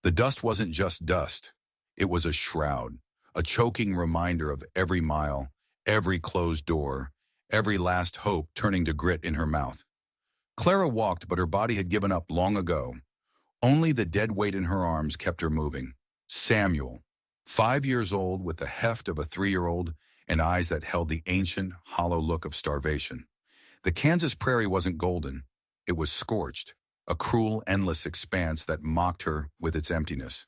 The dust wasn't just dust. It was a shroud, a choking reminder of every mile, every closed door, every last hope turning to grit in her mouth. Clara walked, but her body had given up long ago. Only the dead weight in her arms kept her moving. Samuel, 5 years old with the heft of a 3-year-old and eyes that held the ancient, hollow look of starvation. The Kansas prairie wasn't golden. It was scorched, a cruel, endless expanse that mocked her with its emptiness.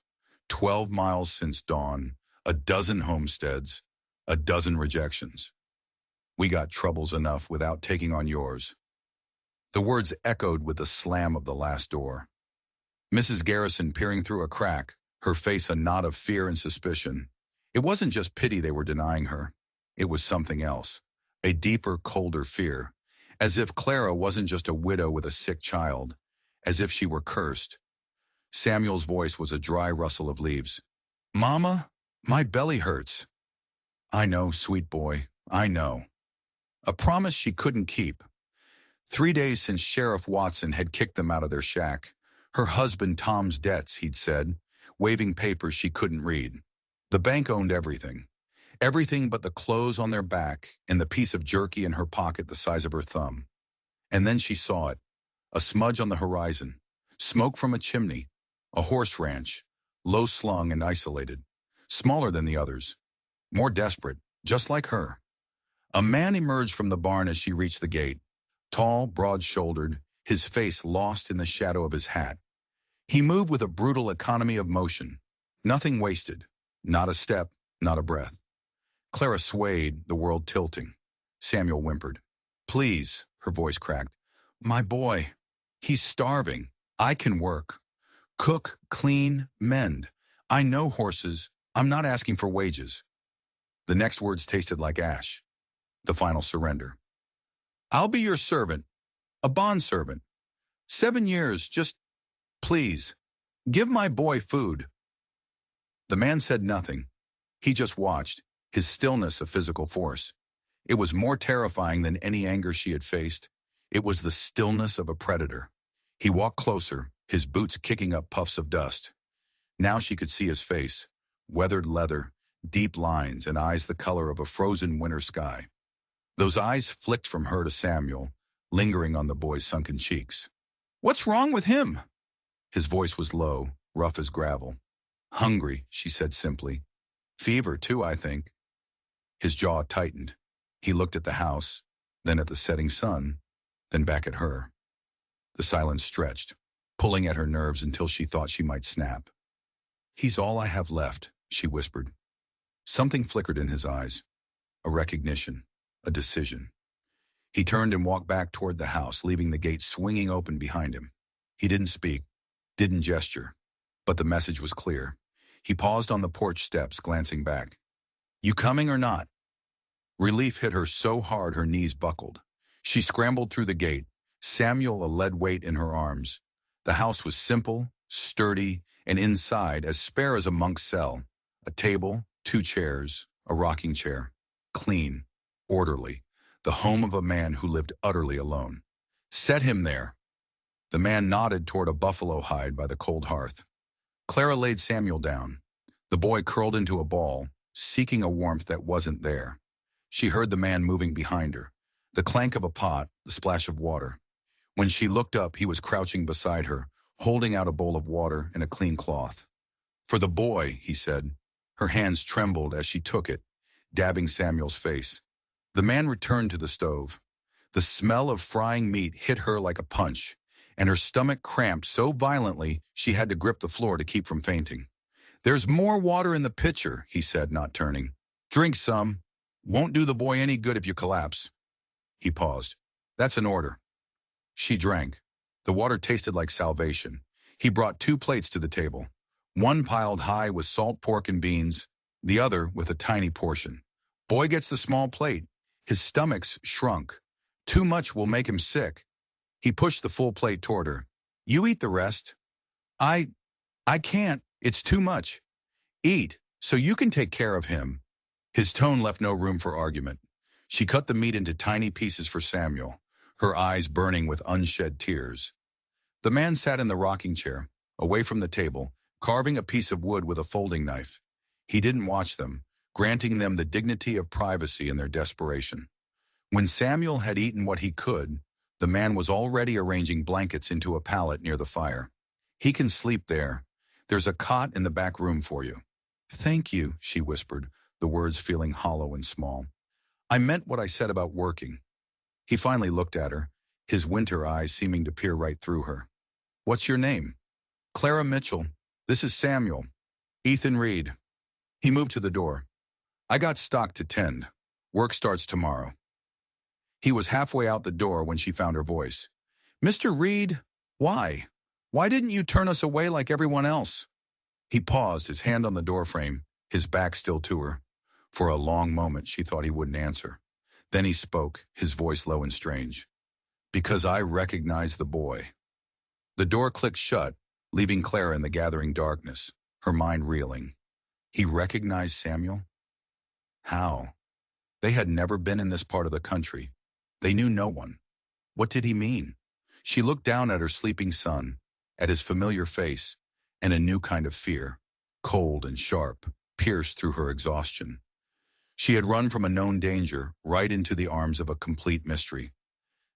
12 miles since dawn, a dozen homesteads, a dozen rejections. We got troubles enough without taking on yours. The words echoed with the slam of the last door. Mrs. Garrison peering through a crack, her face a knot of fear and suspicion. It wasn't just pity they were denying her. It was something else, a deeper, colder fear, as if Clara wasn't just a widow with a sick child, as if she were cursed. Samuel's voice was a dry rustle of leaves. "Mama, my belly hurts." "I know, sweet boy, I know." A promise she couldn't keep. 3 days since Sheriff Watson had kicked them out of their shack. Her husband Tom's debts, he'd said, waving papers she couldn't read. The bank owned everything. Everything but the clothes on their back and the piece of jerky in her pocket the size of her thumb. And then she saw it. A smudge on the horizon. Smoke from a chimney. A horse ranch. Low slung and isolated. Smaller than the others. More desperate. Just like her. A man emerged from the barn as she reached the gate. Tall, broad-shouldered, his face lost in the shadow of his hat. He moved with a brutal economy of motion. Nothing wasted. Not a step, not a breath. Clara swayed, the world tilting. Samuel whimpered. "Please," her voice cracked. "My boy. He's starving. I can work. Cook, clean, mend. I know horses. I'm not asking for wages." The next words tasted like ash. The final surrender. "I'll be your servant. A bondservant. 7 years, just, please, give my boy food." The man said nothing. He just watched, his stillness a physical force. It was more terrifying than any anger she had faced. It was the stillness of a predator. He walked closer, his boots kicking up puffs of dust. Now she could see his face, weathered leather, deep lines, and eyes the color of a frozen winter sky. Those eyes flicked from her to Samuel, lingering on the boy's sunken cheeks. "What's wrong with him?" His voice was low, rough as gravel. "Hungry," she said simply. "Fever, too, I think." His jaw tightened. He looked at the house, then at the setting sun, then back at her. The silence stretched, pulling at her nerves until she thought she might snap. "He's all I have left," she whispered. Something flickered in his eyes. A recognition, a decision. He turned and walked back toward the house, leaving the gate swinging open behind him. He didn't speak, didn't gesture, but the message was clear. He paused on the porch steps, glancing back. "You coming or not?" Relief hit her so hard her knees buckled. She scrambled through the gate, Samuel a lead weight in her arms. The house was simple, sturdy, and inside as spare as a monk's cell. A table, 2 chairs, a rocking chair. Clean, orderly. The home of a man who lived utterly alone. "Set him there." The man nodded toward a buffalo hide by the cold hearth. Clara laid Samuel down. The boy curled into a ball, seeking a warmth that wasn't there. She heard the man moving behind her, the clank of a pot, the splash of water. When she looked up, he was crouching beside her, holding out a bowl of water and a clean cloth. "For the boy," he said. Her hands trembled as she took it, dabbing Samuel's face. The man returned to the stove. The smell of frying meat hit her like a punch, and her stomach cramped so violently she had to grip the floor to keep from fainting. "There's more water in the pitcher," he said, not turning. "Drink some. Won't do the boy any good if you collapse." He paused. "That's an order." She drank. The water tasted like salvation. He brought 2 plates to the table. One piled high with salt pork and beans, the other with a tiny portion. Boy gets the small plate. His stomach's shrunk. Too much will make him sick. He pushed the full plate toward her. "You eat the rest." I can't. It's too much." "Eat, so you can take care of him." His tone left no room for argument. She cut the meat into tiny pieces for Samuel, her eyes burning with unshed tears. The man sat in the rocking chair, away from the table, carving a piece of wood with a folding knife. He didn't watch them, granting them the dignity of privacy in their desperation. When Samuel had eaten what he could, the man was already arranging blankets into a pallet near the fire. "He can sleep there. There's a cot in the back room for you." "Thank you," she whispered, the words feeling hollow and small. "I meant what I said about working." He finally looked at her, his winter eyes seeming to peer right through her. "What's your name?" "Clara Mitchell. This is Samuel. Ethan Reed." He moved to the door. "I got stock to tend. Work starts tomorrow." He was halfway out the door when she found her voice. "Mr. Reed, why? Why didn't you turn us away like everyone else?" He paused, his hand on the doorframe, his back still to her. For a long moment she thought he wouldn't answer. Then he spoke, his voice low and strange. "Because I recognize the boy." The door clicked shut, leaving Clara in the gathering darkness, her mind reeling. He recognized Samuel? How? They had never been in this part of the country. They knew no one. What did he mean? She looked down at her sleeping son, at his familiar face, and a new kind of fear, cold and sharp, pierced through her exhaustion. She had run from a known danger right into the arms of a complete mystery.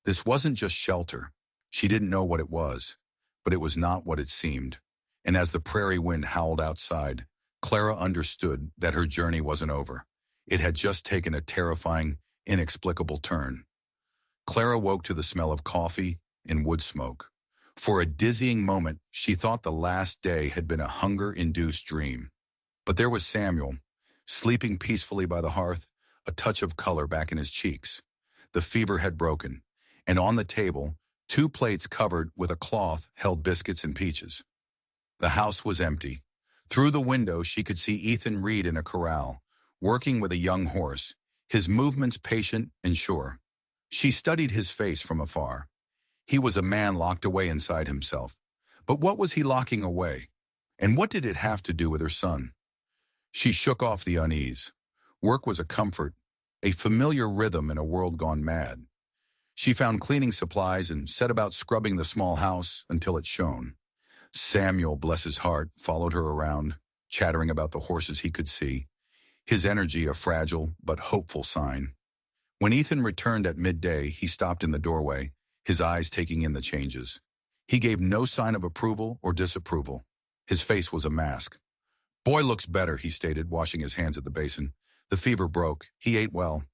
This wasn't just shelter. She didn't know what it was, but it was not what it seemed. And as the prairie wind howled outside, Clara understood that her journey wasn't over. It had just taken a terrifying, inexplicable turn. Clara woke to the smell of coffee and wood smoke. For a dizzying moment, she thought the last day had been a hunger-induced dream. But there was Samuel, sleeping peacefully by the hearth, a touch of color back in his cheeks. The fever had broken, and on the table, 2 plates covered with a cloth held biscuits and peaches. The house was empty. Through the window, she could see Ethan Reed in a corral, working with a young horse, his movements patient and sure. She studied his face from afar. He was a man locked away inside himself. But what was he locking away? And what did it have to do with her son? She shook off the unease. Work was a comfort, a familiar rhythm in a world gone mad. She found cleaning supplies and set about scrubbing the small house until it shone. Samuel, bless his heart, followed her around, chattering about the horses he could see, his energy a fragile but hopeful sign. When Ethan returned at midday, he stopped in the doorway, his eyes taking in the changes. He gave no sign of approval or disapproval. His face was a mask. "Boy looks better," he stated, washing his hands at the basin. "The fever broke. He ate well."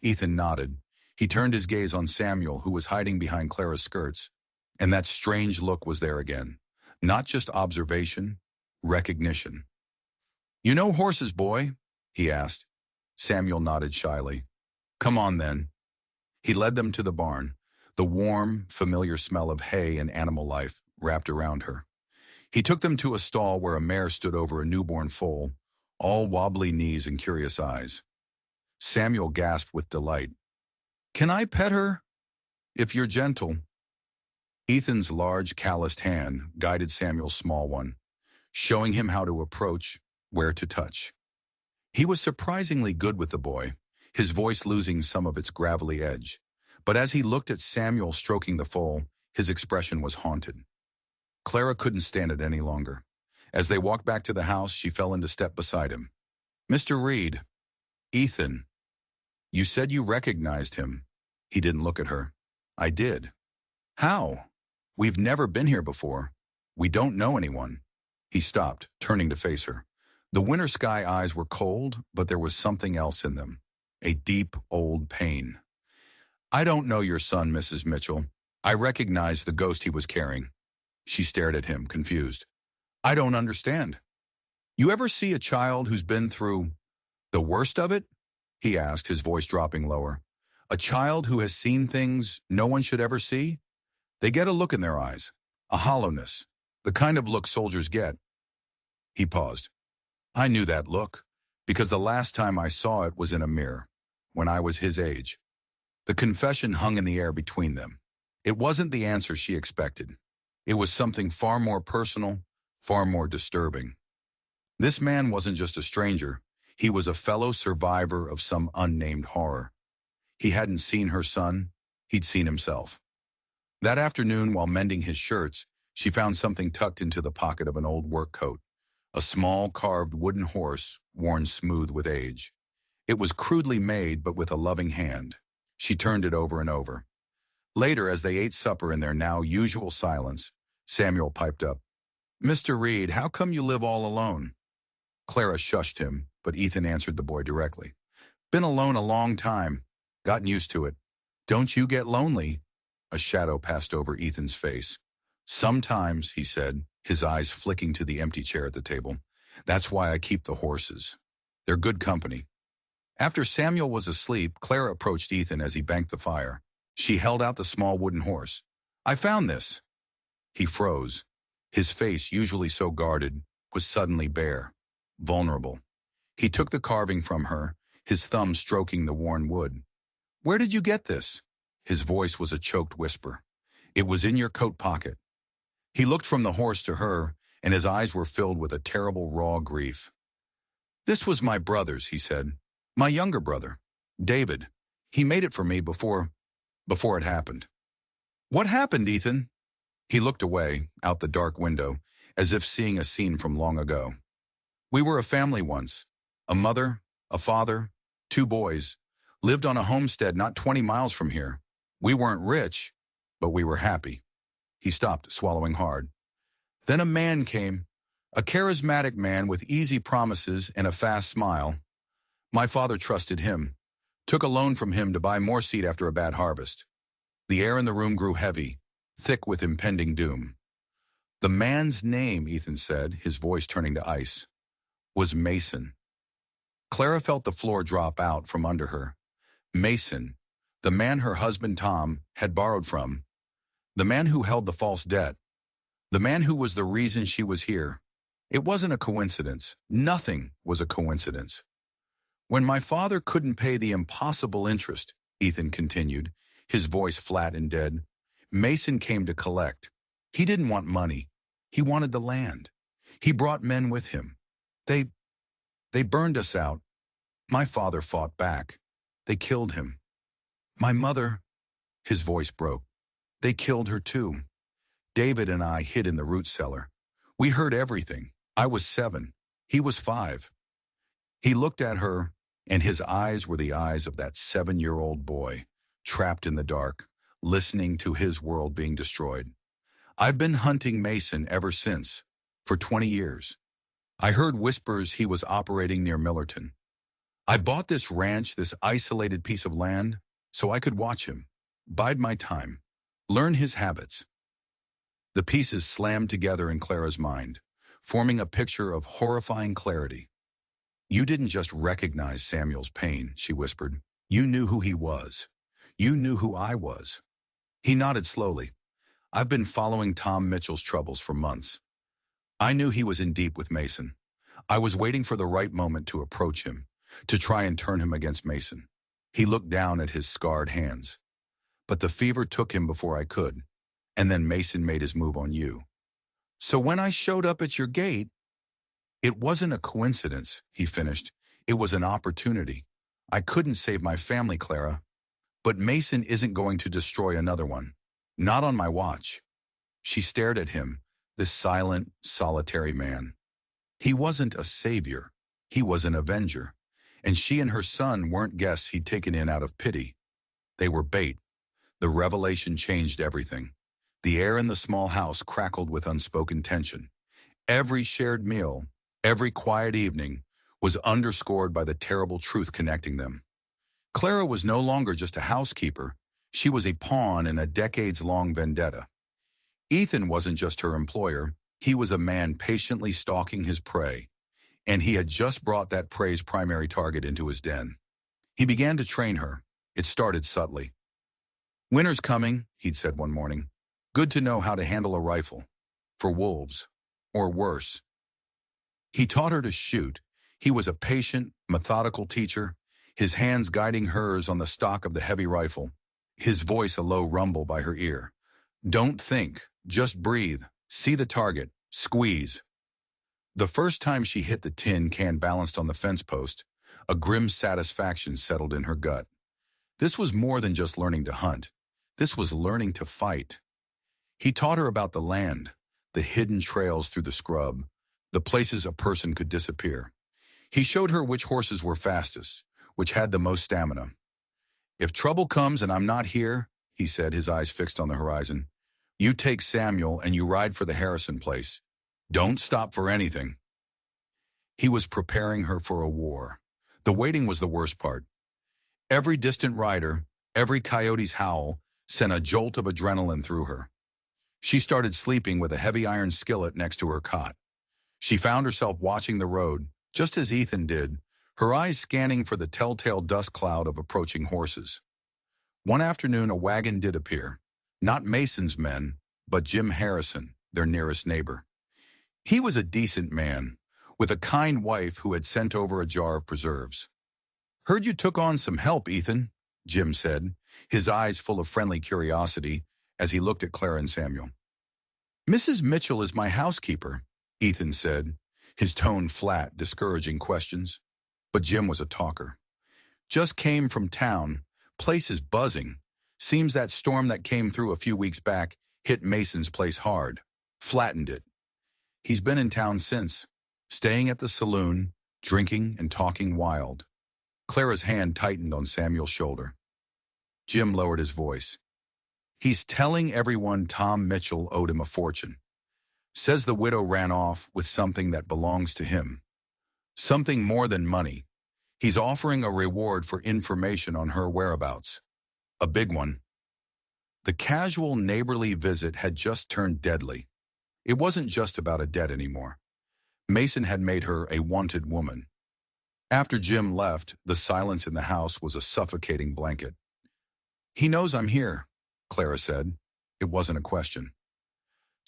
Ethan nodded. He turned his gaze on Samuel, who was hiding behind Clara's skirts. And that strange look was there again. Not just observation, recognition. "You know horses, boy?" he asked. Samuel nodded shyly. "Come on, then." He led them to the barn, the warm, familiar smell of hay and animal life wrapped around her. He took them to a stall where a mare stood over a newborn foal, all wobbly knees and curious eyes. Samuel gasped with delight. "Can I pet her?" "If you're gentle." Ethan's large, calloused hand guided Samuel's small one, showing him how to approach, where to touch. He was surprisingly good with the boy, his voice losing some of its gravelly edge. But as he looked at Samuel stroking the foal, his expression was haunted. Clara couldn't stand it any longer. As they walked back to the house, she fell into step beside him. "Mr. Reed." "Ethan." "You said you recognized him." He didn't look at her. "I did." "How? We've never been here before. We don't know anyone." He stopped, turning to face her. The winter sky eyes were cold, but there was something else in them. A deep, old pain. "I don't know your son, Mrs. Mitchell. I recognize the ghost he was carrying." She stared at him, confused. "I don't understand." "You ever see a child who's been through the worst of it?" he asked, his voice dropping lower. "A child who has seen things no one should ever see? They get a look in their eyes, a hollowness, the kind of look soldiers get." He paused. "I knew that look, because the last time I saw it was in a mirror, when I was his age." The confession hung in the air between them. It wasn't the answer she expected. It was something far more personal, far more disturbing. This man wasn't just a stranger. He was a fellow survivor of some unnamed horror. He hadn't seen her son. He'd seen himself. That afternoon, while mending his shirts, she found something tucked into the pocket of an old work coat. a small carved wooden horse worn smooth with age. It was crudely made, but with a loving hand. She turned it over and over. Later, as they ate supper in their now usual silence, Samuel piped up, "Mr. Reed, how come you live all alone?" Clara shushed him, but Ethan answered the boy directly. "Been alone a long time. Gotten used to it. Don't you get lonely?" A shadow passed over Ethan's face. "Sometimes," he said, his eyes flicking to the empty chair at the table. "That's why I keep the horses. They're good company." After Samuel was asleep, Clara approached Ethan as he banked the fire. She held out the small wooden horse. "I found this." He froze. His face, usually so guarded, was suddenly bare, vulnerable. He took the carving from her, his thumb stroking the worn wood. "Where did you get this?" His voice was a choked whisper. "It was in your coat pocket." He looked from the horse to her, and his eyes were filled with a terrible raw grief. "This was my brother's," he said. "My younger brother, David. He made it for me before it happened." "What happened, Ethan?" He looked away, out the dark window, as if seeing a scene from long ago. "We were a family once. A mother, a father, 2 boys. Lived on a homestead not 20 miles from here. We weren't rich, but we were happy." He stopped, swallowing hard. "Then a man came, a charismatic man with easy promises and a fast smile. My father trusted him, took a loan from him to buy more seed after a bad harvest. The air in the room grew heavy, thick with impending doom. The man's name," Ethan said, his voice turning to ice, "was Mason." Clara felt the floor drop out from under her. Mason, the man her husband Tom had borrowed from, the man who held the false debt, the man who was the reason she was here. It wasn't a coincidence. Nothing was a coincidence. "When my father couldn't pay the impossible interest," Ethan continued, his voice flat and dead, "Mason came to collect. He didn't want money. He wanted the land. He brought men with him. They burned us out. My father fought back. They killed him. My mother," his voice broke, "they killed her too. David and I hid in the root cellar. We heard everything. I was 7. He was 5. He looked at her, and his eyes were the eyes of that 7-year-old boy, trapped in the dark, listening to his world being destroyed. I've been hunting Mason ever since, for 20 years. I heard whispers he was operating near Millerton. I bought this ranch, this isolated piece of land, so I could watch him, bide my time, learn his habits." The pieces slammed together in Clara's mind, forming a picture of horrifying clarity. "You didn't just recognize Samuel's pain," she whispered. "You knew who he was. You knew who I was." He nodded slowly. "I've been following Tom Mitchell's troubles for months. I knew he was in deep with Mason. I was waiting for the right moment to approach him, to try and turn him against Mason." He looked down at his scarred hands. "But the fever took him before I could, and then Mason made his move on you. So when I showed up at your gate, it wasn't a coincidence," he finished. "It was an opportunity. I couldn't save my family, Clara. But Mason isn't going to destroy another one. Not on my watch." She stared at him, this silent, solitary man. He wasn't a savior. He was an avenger. And she and her son weren't guests he'd taken in out of pity. They were bait. The revelation changed everything. The air in the small house crackled with unspoken tension. Every shared meal, every quiet evening, was underscored by the terrible truth connecting them. Clara was no longer just a housekeeper. She was a pawn in a decades-long vendetta. Ethan wasn't just her employer. He was a man patiently stalking his prey, and he had just brought that prey's primary target into his den. He began to train her. It started subtly. "Winter's coming," he'd said one morning. "Good to know how to handle a rifle. For wolves. Or worse." He taught her to shoot. He was a patient, methodical teacher, his hands guiding hers on the stock of the heavy rifle, his voice a low rumble by her ear. "Don't think. Just breathe. See the target. Squeeze." The first time she hit the tin can balanced on the fence post, a grim satisfaction settled in her gut. This was more than just learning to hunt. This was learning to fight. He taught her about the land, the hidden trails through the scrub, the places a person could disappear. He showed her which horses were fastest, which had the most stamina. "If trouble comes and I'm not here," he said, his eyes fixed on the horizon, "you take Samuel and you ride for the Harrison place. Don't stop for anything." He was preparing her for a war. The waiting was the worst part. Every distant rider, every coyote's howl, sent a jolt of adrenaline through her. She started sleeping with a heavy iron skillet next to her cot. She found herself watching the road, just as Ethan did, her eyes scanning for the telltale dust cloud of approaching horses. One afternoon, a wagon did appear. Not Mason's men, but Jim Harrison, their nearest neighbor. He was a decent man, with a kind wife who had sent over a jar of preserves. "Heard you took on some help, Ethan," Jim said, his eyes full of friendly curiosity as he looked at Clara and Samuel. "Mrs. Mitchell is my housekeeper," Ethan said, his tone flat, discouraging questions. But Jim was a talker. "Just came from town. Place is buzzing. Seems that storm that came through a few weeks back hit Mason's place hard. Flattened it. He's been in town since, staying at the saloon, drinking and talking wild." Clara's hand tightened on Samuel's shoulder. Jim lowered his voice. "He's telling everyone Tom Mitchell owed him a fortune. Says the widow ran off with something that belongs to him. Something more than money. He's offering a reward for information on her whereabouts. A big one." The casual neighborly visit had just turned deadly. It wasn't just about a debt anymore. Mason had made her a wanted woman. After Jim left, the silence in the house was a suffocating blanket. "He knows I'm here," Clara said. It wasn't a question.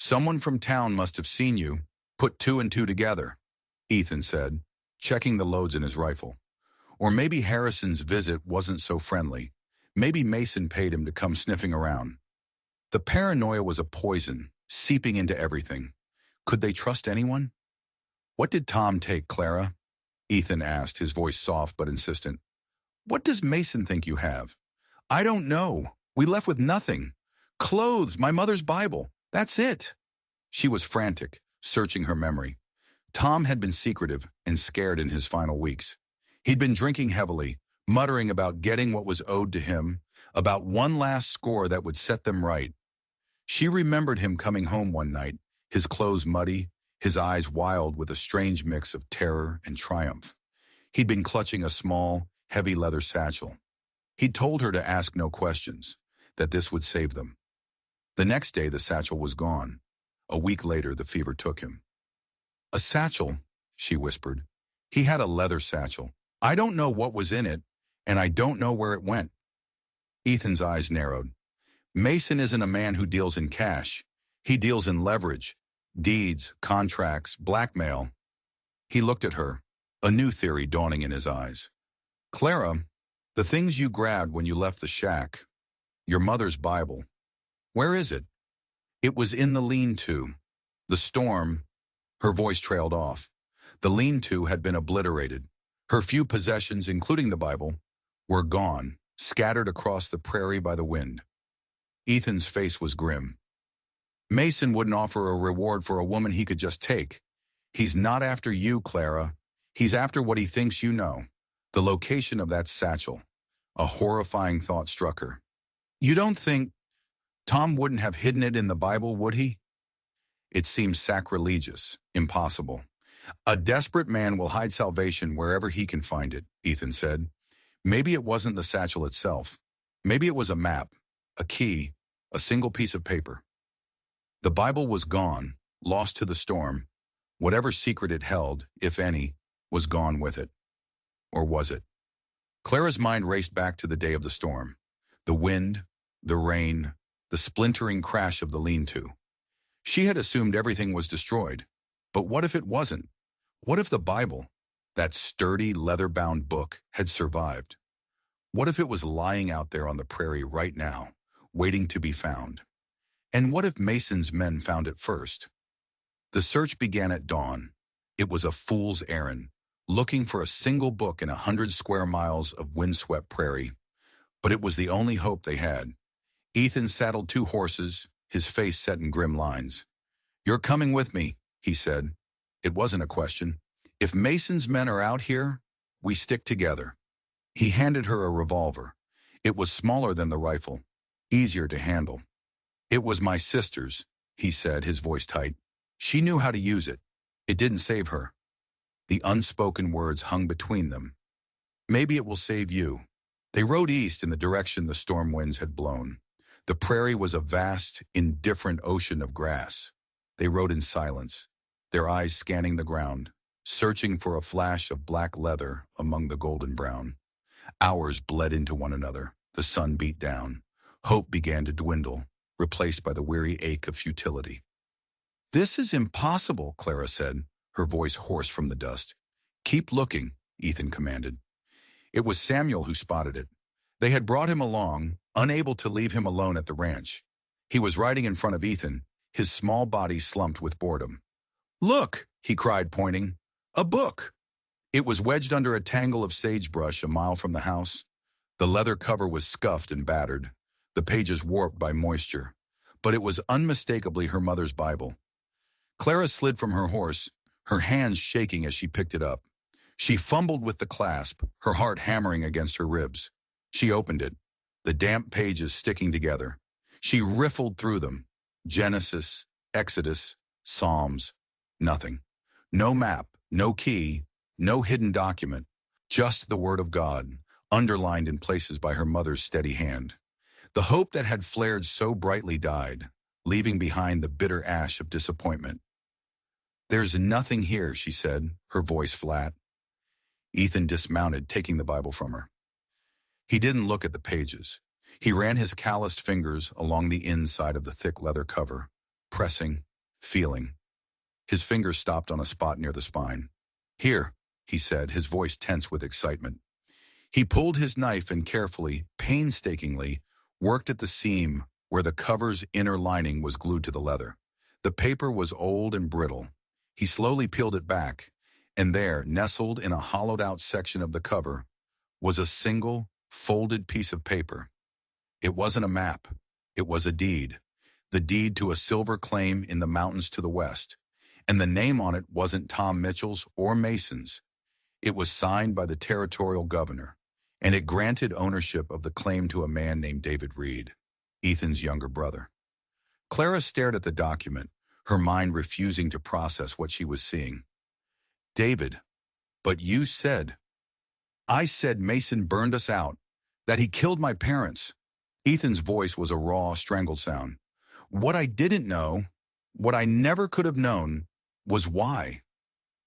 "Someone from town must have seen you, put two and two together," Ethan said, checking the loads in his rifle. "Or maybe Harrison's visit wasn't so friendly. Maybe Mason paid him to come sniffing around." The paranoia was a poison, seeping into everything. Could they trust anyone? "What did Tom take, Clara?" Ethan asked, his voice soft but insistent. "What does Mason think you have?" "I don't know. We left with nothing. Clothes, my mother's Bible. That's it." She was frantic, searching her memory. Tom had been secretive and scared in his final weeks. He'd been drinking heavily, muttering about getting what was owed to him, about one last score that would set them right. She remembered him coming home one night, his clothes muddy, his eyes wild with a strange mix of terror and triumph. He'd been clutching a small, heavy leather satchel. He'd told her to ask no questions, that this would save them. The next day, the satchel was gone. A week later, the fever took him. "A satchel," she whispered. "He had a leather satchel. I don't know what was in it, and I don't know where it went." Ethan's eyes narrowed. "Mason isn't a man who deals in cash. He deals in leverage, deeds, contracts, blackmail." He looked at her, a new theory dawning in his eyes. "Clara, the things you grabbed when you left the shack, your mother's Bible, where is it?" "It was in the lean-to. The storm," her voice trailed off. "The lean-to had been obliterated. Her few possessions, including the Bible, were gone, scattered across the prairie by the wind." Ethan's face was grim. "Mason wouldn't offer a reward for a woman he could just take. He's not after you, Clara. He's after what he thinks you know. The location of that satchel." A horrifying thought struck her. "You don't think Tom wouldn't have hidden it in the Bible, would he?" It seemed sacrilegious, impossible. "A desperate man will hide salvation wherever he can find it," Ethan said. "Maybe it wasn't the satchel itself. Maybe it was a map, a key, a single piece of paper. The Bible was gone, lost to the storm. Whatever secret it held, if any, was gone with it. Or was it?" Clara's mind raced back to the day of the storm. The wind, the rain, the splintering crash of the lean-to. She had assumed everything was destroyed. But what if it wasn't? What if the Bible, that sturdy, leather-bound book, had survived? What if it was lying out there on the prairie right now, waiting to be found? And what if Mason's men found it first? The search began at dawn. It was a fool's errand, looking for a single book in 100 square miles of windswept prairie. But it was the only hope they had. Ethan saddled two horses, his face set in grim lines. "You're coming with me," he said. It wasn't a question. If Mason's men are out here, we stick together. He handed her a revolver. It was smaller than the rifle, easier to handle. It was my sister's, he said, his voice tight. She knew how to use it. It didn't save her. The unspoken words hung between them. Maybe it will save you. They rode east in the direction the storm winds had blown. The prairie was a vast, indifferent ocean of grass. They rode in silence, their eyes scanning the ground, searching for a flash of black leather among the golden brown. Hours bled into one another. The sun beat down. Hope began to dwindle, replaced by the weary ache of futility. This is impossible, Clara said, her voice hoarse from the dust. Keep looking, Ethan commanded. It was Samuel who spotted it. They had brought him along, unable to leave him alone at the ranch. He was riding in front of Ethan, his small body slumped with boredom. Look, he cried, pointing. A book. It was wedged under a tangle of sagebrush a mile from the house. The leather cover was scuffed and battered, the pages warped by moisture. But it was unmistakably her mother's Bible. Clara slid from her horse, her hands shaking as she picked it up. She fumbled with the clasp, her heart hammering against her ribs. She opened it, the damp pages sticking together. She riffled through them. Genesis, Exodus, Psalms, nothing. No map, no key, no hidden document, just the word of God, underlined in places by her mother's steady hand. The hope that had flared so brightly died, leaving behind the bitter ash of disappointment. There's nothing here, she said, her voice flat. Ethan dismounted, taking the Bible from her. He didn't look at the pages. He ran his calloused fingers along the inside of the thick leather cover, pressing, feeling. His fingers stopped on a spot near the spine. Here, he said, his voice tense with excitement. He pulled his knife and carefully, painstakingly, worked at the seam where the cover's inner lining was glued to the leather. The paper was old and brittle. He slowly peeled it back, and there, nestled in a hollowed-out section of the cover, was a single, folded piece of paper. It wasn't a map. It was a deed. The deed to a silver claim in the mountains to the west. And the name on it wasn't Tom Mitchell's or Mason's. It was signed by the territorial governor, and it granted ownership of the claim to a man named David Reed, Ethan's younger brother. Clara stared at the document, her mind refusing to process what she was seeing. David, but you said... I said Mason burned us out, that he killed my parents. Ethan's voice was a raw, strangled sound. What I didn't know, what I never could have known, was why.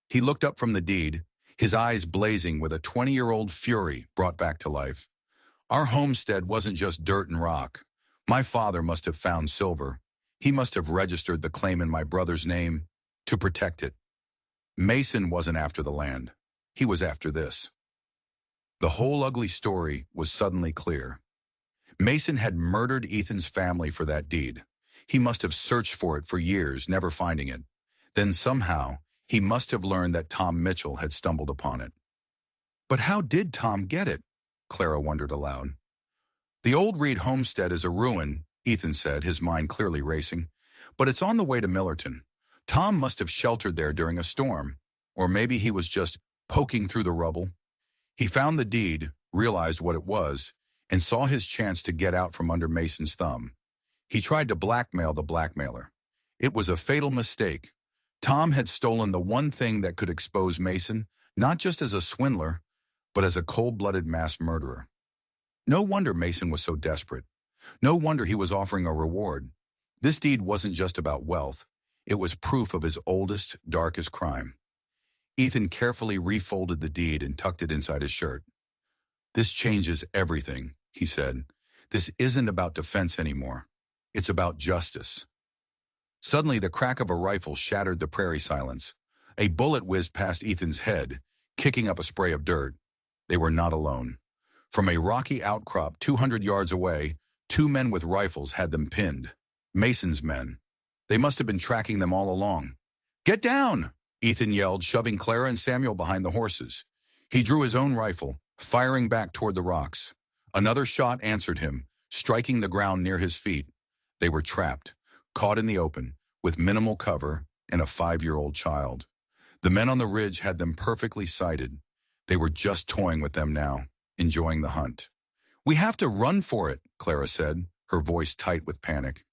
He looked up from the deed, his eyes blazing with a 20-year-old fury brought back to life. Our homestead wasn't just dirt and rock. My father must have found silver. He must have registered the claim in my brother's name to protect it. Mason wasn't after the land. He was after this. The whole ugly story was suddenly clear. Mason had murdered Ethan's family for that deed. He must have searched for it for years, never finding it. Then somehow, he must have learned that Tom Mitchell had stumbled upon it. But how did Tom get it? Clara wondered aloud. The old Reed homestead is a ruin, Ethan said, his mind clearly racing. But it's on the way to Millerton. Tom must have sheltered there during a storm. Or maybe he was just poking through the rubble. He found the deed, realized what it was, and saw his chance to get out from under Mason's thumb. He tried to blackmail the blackmailer. It was a fatal mistake. Tom had stolen the one thing that could expose Mason, not just as a swindler, but as a cold-blooded mass murderer. No wonder Mason was so desperate. No wonder he was offering a reward. This deed wasn't just about wealth. It was proof of his oldest, darkest crime. Ethan carefully refolded the deed and tucked it inside his shirt. This changes everything, he said. This isn't about defense anymore. It's about justice. Suddenly, the crack of a rifle shattered the prairie silence. A bullet whizzed past Ethan's head, kicking up a spray of dirt. They were not alone. From a rocky outcrop 200 yards away, two men with rifles had them pinned. Mason's men. They must have been tracking them all along. "Get down!" Ethan yelled, shoving Clara and Samuel behind the horses. He drew his own rifle, firing back toward the rocks. Another shot answered him, striking the ground near his feet. They were trapped, caught in the open, with minimal cover and a 5-year-old child. The men on the ridge had them perfectly sighted. They were just toying with them now, enjoying the hunt. "We have to run for it," Clara said, her voice tight with panic.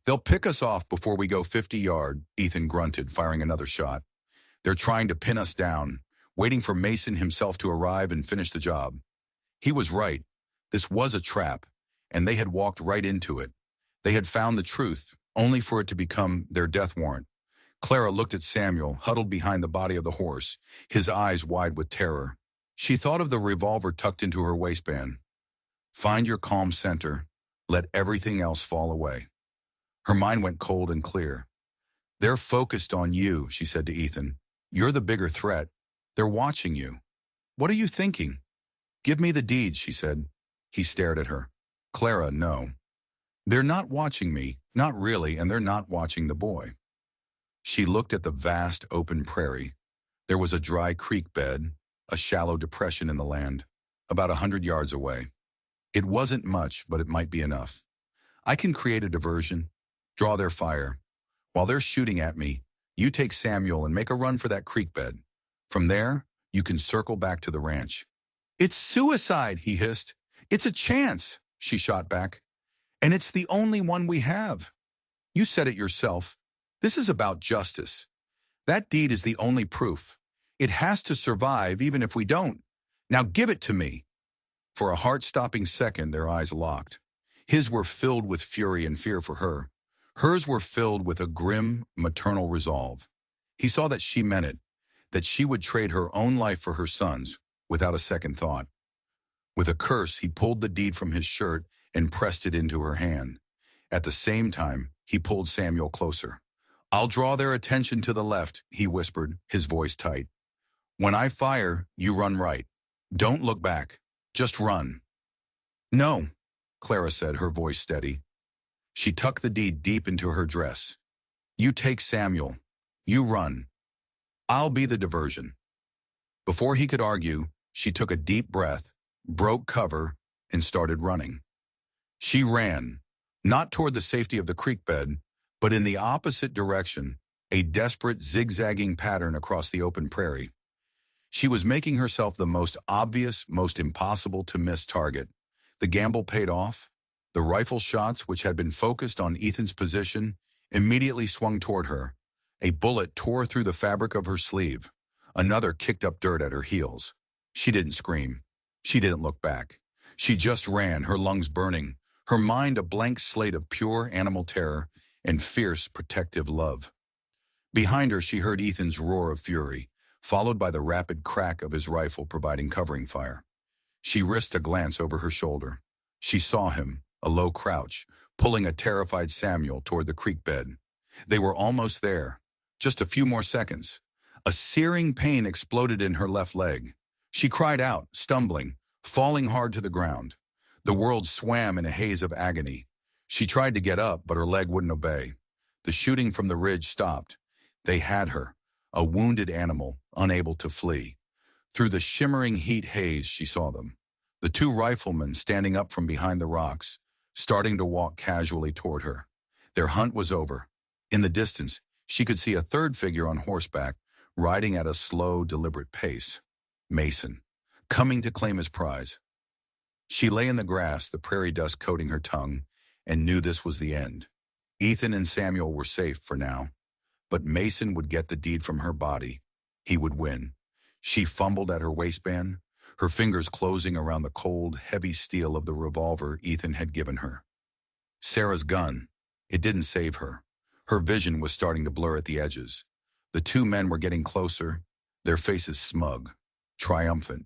"They'll pick us off before we go 50 yards, Ethan grunted, firing another shot. "They're trying to pin us down, waiting for Mason himself to arrive and finish the job." He was right. This was a trap, and they had walked right into it. They had found the truth, only for it to become their death warrant. Clara looked at Samuel, huddled behind the body of the horse, his eyes wide with terror. She thought of the revolver tucked into her waistband. Find your calm center. Let everything else fall away. Her mind went cold and clear. "They're focused on you," she said to Ethan. "You're the bigger threat. They're watching you." "What are you thinking?" "Give me the deed," she said. He stared at her. "Clara, no. They're not watching me, not really, and they're not watching the boy." She looked at the vast open prairie. There was a dry creek bed, a shallow depression in the land, about 100 yards away. It wasn't much, but it might be enough. "I can create a diversion, draw their fire. While they're shooting at me, you take Samuel and make a run for that creek bed. From there, you can circle back to the ranch." "It's suicide," he hissed. "It's a chance," she shot back. "And it's the only one we have." "You said it yourself. This is about justice. That deed is the only proof. It has to survive even if we don't. Now give it to me." For a heart-stopping second, their eyes locked. His were filled with fury and fear for her. Hers were filled with a grim, maternal resolve. He saw that she meant it, that she would trade her own life for her son's, without a second thought. With a curse, he pulled the deed from his shirt and pressed it into her hand. At the same time, he pulled Samuel closer. "I'll draw their attention to the left," he whispered, his voice tight. "When I fire, you run right. Don't look back. Just run." "No," Clara said, her voice steady. She tucked the deed deep into her dress. "You take Samuel. You run. I'll be the diversion." Before he could argue, she took a deep breath, broke cover, and started running. She ran, not toward the safety of the creek bed, but in the opposite direction, a desperate zigzagging pattern across the open prairie. She was making herself the most obvious, most impossible to miss target. The gamble paid off. The rifle shots, which had been focused on Ethan's position, immediately swung toward her. A bullet tore through the fabric of her sleeve. Another kicked up dirt at her heels. She didn't scream. She didn't look back. She just ran, her lungs burning, her mind a blank slate of pure animal terror and fierce, protective love. Behind her, she heard Ethan's roar of fury, followed by the rapid crack of his rifle providing covering fire. She risked a glance over her shoulder. She saw him, a low crouch, pulling a terrified Samuel toward the creek bed. They were almost there. Just a few more seconds. A searing pain exploded in her left leg. She cried out, stumbling, falling hard to the ground. The world swam in a haze of agony. She tried to get up, but her leg wouldn't obey. The shooting from the ridge stopped. They had her, a wounded animal, unable to flee. Through the shimmering heat haze, she saw them. The two riflemen standing up from behind the rocks, starting to walk casually toward her. Their hunt was over. In the distance, she could see a third figure on horseback, riding at a slow, deliberate pace. Mason, coming to claim his prize. She lay in the grass, the prairie dust coating her tongue, and knew this was the end. Ethan and Samuel were safe for now, but Mason would get the deed from her body. He would win. She fumbled at her waistband, her fingers closing around the cold, heavy steel of the revolver Ethan had given her. Sarah's gun. It didn't save her. Her vision was starting to blur at the edges. The two men were getting closer, their faces smug, triumphant.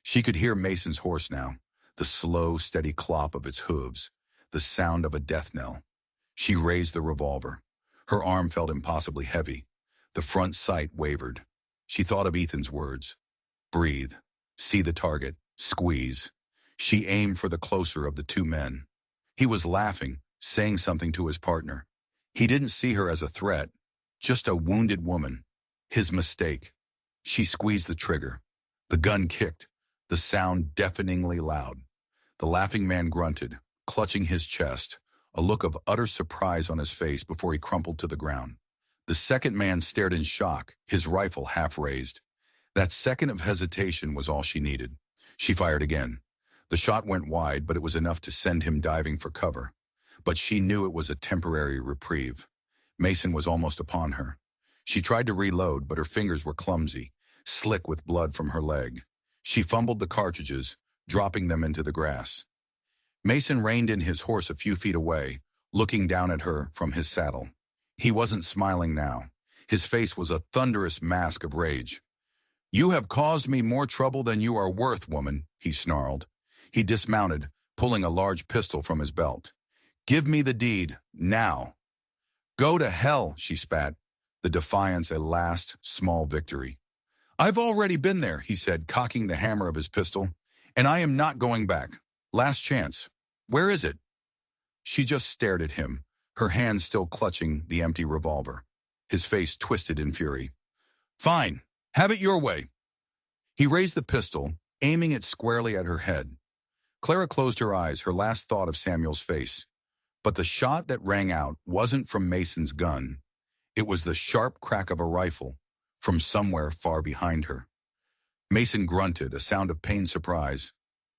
She could hear Mason's horse now, the slow, steady clop of its hooves, the sound of a death knell. She raised the revolver. Her arm felt impossibly heavy. The front sight wavered. She thought of Ethan's words. Breathe. See the target. Squeeze. She aimed for the closer of the two men. He was laughing, saying something to his partner. He didn't see her as a threat, just a wounded woman. His mistake. She squeezed the trigger. The gun kicked, the sound deafeningly loud. The laughing man grunted, clutching his chest, a look of utter surprise on his face before he crumpled to the ground. The second man stared in shock, his rifle half raised. That second of hesitation was all she needed. She fired again. The shot went wide, but it was enough to send him diving for cover. But she knew it was a temporary reprieve. Mason was almost upon her. She tried to reload, but her fingers were clumsy, slick with blood from her leg. She fumbled the cartridges, dropping them into the grass. Mason reined in his horse a few feet away, looking down at her from his saddle. He wasn't smiling now. His face was a thunderous mask of rage. "You have caused me more trouble than you are worth, woman," he snarled. He dismounted, pulling a large pistol from his belt. "Give me the deed, now." "Go to hell," she spat, the defiance a last, small victory. "I've already been there," he said, cocking the hammer of his pistol, "and I am not going back. Last chance. Where is it?" She just stared at him, her hand still clutching the empty revolver. His face twisted in fury. "Fine. Have it your way." He raised the pistol, aiming it squarely at her head. Clara closed her eyes, her last thought of Samuel's face. But the shot that rang out wasn't from Mason's gun. It was the sharp crack of a rifle from somewhere far behind her. Mason grunted, a sound of pained surprise.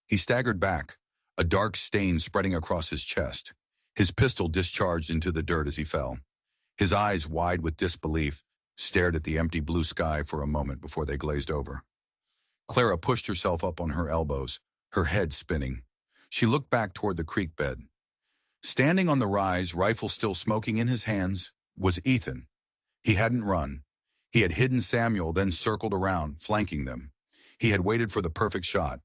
He staggered back, a dark stain spreading across his chest. His pistol discharged into the dirt as he fell. His eyes, wide with disbelief, stared at the empty blue sky for a moment before they glazed over. Clara pushed herself up on her elbows, her head spinning. She looked back toward the creek bed. Standing on the rise, rifle still smoking in his hands, was Ethan. He hadn't run. He had hidden Samuel, then circled around, flanking them. He had waited for the perfect shot.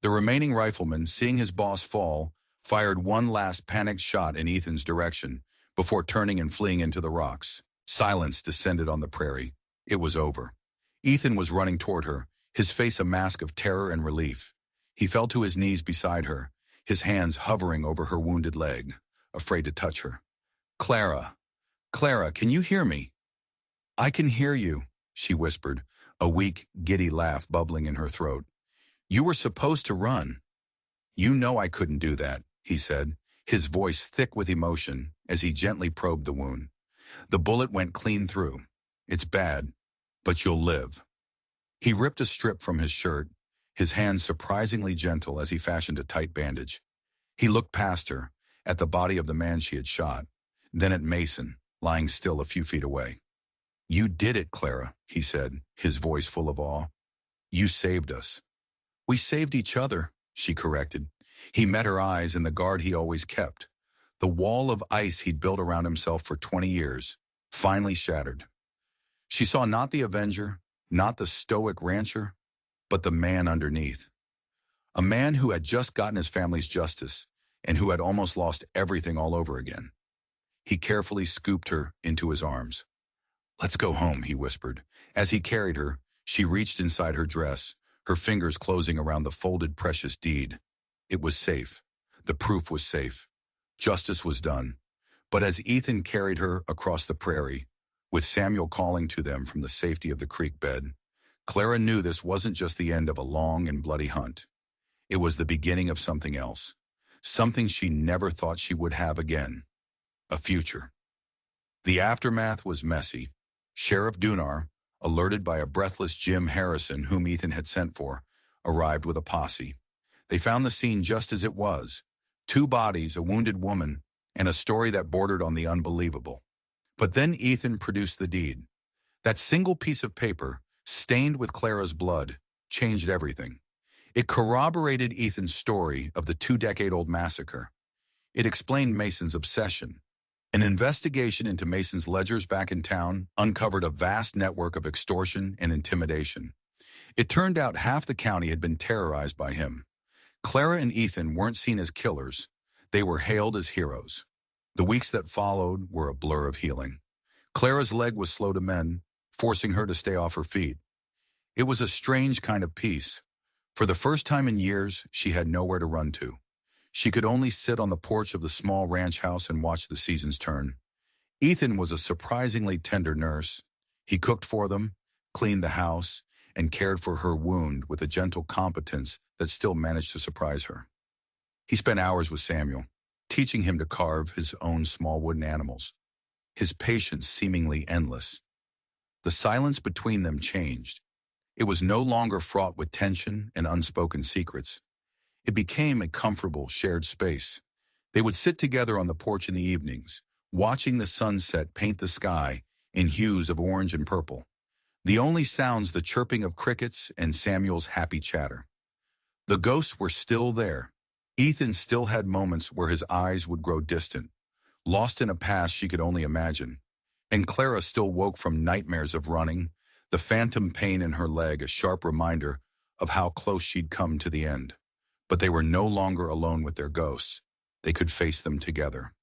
The remaining rifleman, seeing his boss fall, fired one last panicked shot in Ethan's direction before turning and fleeing into the rocks. Silence descended on the prairie. It was over. Ethan was running toward her, his face a mask of terror and relief. He fell to his knees beside her, his hands hovering over her wounded leg, afraid to touch her. "Clara, Clara, can you hear me?" "I can hear you," she whispered, a weak, giddy laugh bubbling in her throat. "You were supposed to run." "You know I couldn't do that," he said, his voice thick with emotion as he gently probed the wound. "The bullet went clean through. It's bad, but you'll live." He ripped a strip from his shirt, his hands surprisingly gentle as he fashioned a tight bandage. He looked past her, at the body of the man she had shot, then at Mason, lying still a few feet away. "You did it, Clara," he said, his voice full of awe. "You saved us." "We saved each other," she corrected. He met her eyes in the guard he always kept. The wall of ice he'd built around himself for 20 years, finally shattered. She saw not the avenger, not the stoic rancher, but the man underneath. A man who had just gotten his family's justice and who had almost lost everything all over again. He carefully scooped her into his arms. "Let's go home," he whispered. As he carried her, she reached inside her dress, her fingers closing around the folded precious deed. It was safe. The proof was safe. Justice was done. But as Ethan carried her across the prairie, with Samuel calling to them from the safety of the creek bed, Clara knew this wasn't just the end of a long and bloody hunt. It was the beginning of something else. Something she never thought she would have again. A future. The aftermath was messy. Sheriff Dunar, alerted by a breathless Jim Harrison whom Ethan had sent for, arrived with a posse. They found the scene just as it was. 2 bodies, a wounded woman, and a story that bordered on the unbelievable. But then Ethan produced the deed. That single piece of paper, stained with Clara's blood, changed everything. It corroborated Ethan's story of the 2-decade-old massacre. It explained Mason's obsession. An investigation into Mason's ledgers back in town uncovered a vast network of extortion and intimidation. It turned out half the county had been terrorized by him. Clara and Ethan weren't seen as killers. They were hailed as heroes. The weeks that followed were a blur of healing. Clara's leg was slow to mend, forcing her to stay off her feet. It was a strange kind of peace. For the first time in years, she had nowhere to run to. She could only sit on the porch of the small ranch house and watch the seasons turn. Ethan was a surprisingly tender nurse. He cooked for them, cleaned the house, and cared for her wound with a gentle competence that still managed to surprise her. He spent hours with Samuel, teaching him to carve his own small wooden animals. his patience seemingly endless. The silence between them changed. It was no longer fraught with tension and unspoken secrets. It became a comfortable, shared space. They would sit together on the porch in the evenings, watching the sunset paint the sky in hues of orange and purple. The only sounds the chirping of crickets and Samuel's happy chatter. The ghosts were still there. Ethan still had moments where his eyes would grow distant, lost in a past she could only imagine. And Clara still woke from nightmares of running, the phantom pain in her leg a sharp reminder of how close she'd come to the end. But they were no longer alone with their ghosts. They could face them together.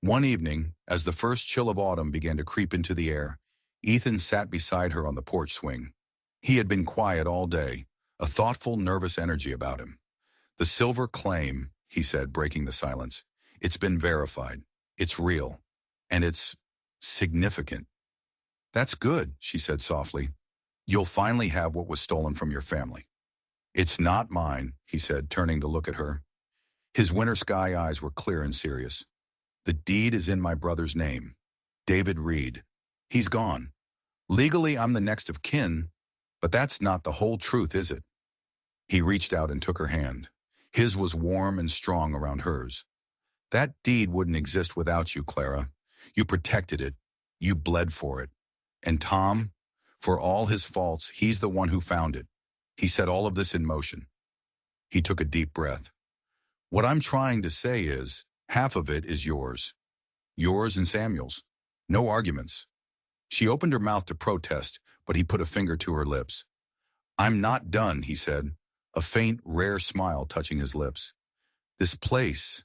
One evening, as the first chill of autumn began to creep into the air, Ethan sat beside her on the porch swing. He had been quiet all day, a thoughtful, nervous energy about him. "The silver claim," he said, breaking the silence. "It's been verified. It's real. And it's significant." "That's good," she said softly. "You'll finally have what was stolen from your family." "It's not mine," he said, turning to look at her. His winter sky eyes were clear and serious. "The deed is in my brother's name, David Reed. He's gone. Legally, I'm the next of kin, but that's not the whole truth, is it?" He reached out and took her hand. His was warm and strong around hers. "That deed wouldn't exist without you, Clara. You protected it. You bled for it. And Tom, for all his faults, he's the one who found it. He set all of this in motion." He took a deep breath. "What I'm trying to say is, half of it is yours. Yours and Samuel's. No arguments." She opened her mouth to protest, but he put a finger to her lips. "I'm not done," he said, a faint, rare smile touching his lips. "This place,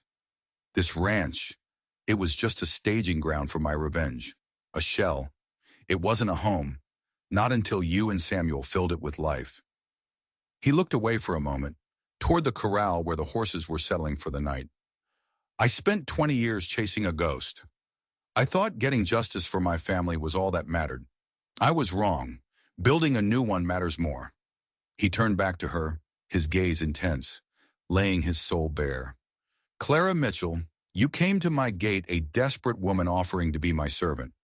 this ranch, it was just a staging ground for my revenge. A shell. It wasn't a home. Not until you and Samuel filled it with life." He looked away for a moment, toward the corral where the horses were settling for the night. "I spent 20 years chasing a ghost. I thought getting justice for my family was all that mattered. I was wrong. Building a new one matters more." He turned back to her, his gaze intense, laying his soul bare. "Clara Mitchell, you came to my gate a desperate woman offering to be my servant.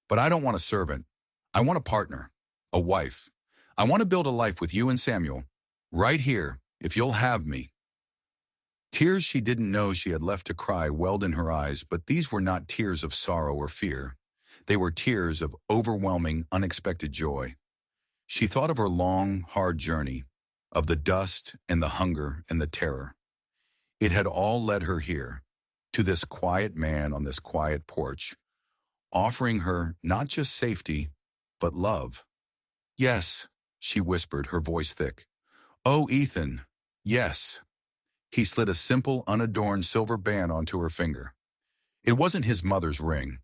But I don't want a servant. I want a partner, a wife. I want to build a life with you and Samuel, right here, if you'll have me." Tears she didn't know she had left to cry welled in her eyes, but these were not tears of sorrow or fear. They were tears of overwhelming, unexpected joy. She thought of her long, hard journey, of the dust and the hunger and the terror. It had all led her here, to this quiet man on this quiet porch, offering her not just safety, but love. "Yes," she whispered, her voice thick. "Oh, Ethan, yes." He slid a simple, unadorned silver band onto her finger. It wasn't his mother's ring.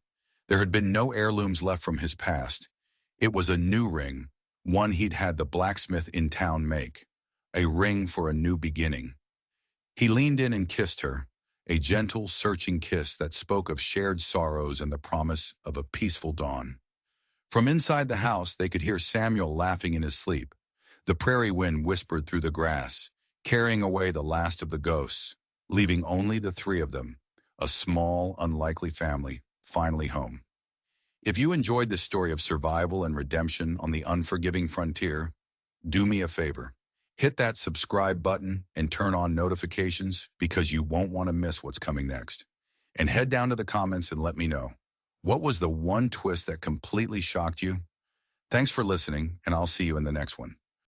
There had been no heirlooms left from his past. It was a new ring, one he'd had the blacksmith in town make. A ring for a new beginning. He leaned in and kissed her, a gentle, searching kiss that spoke of shared sorrows and the promise of a peaceful dawn. From inside the house, they could hear Samuel laughing in his sleep. The prairie wind whispered through the grass, carrying away the last of the ghosts, leaving only the three of them, a small, unlikely family, finally home. If you enjoyed this story of survival and redemption on the unforgiving frontier, do me a favor. Hit that subscribe button and turn on notifications because you won't want to miss what's coming next. And head down to the comments and let me know. What was the one twist that completely shocked you? Thanks for listening, and I'll see you in the next one.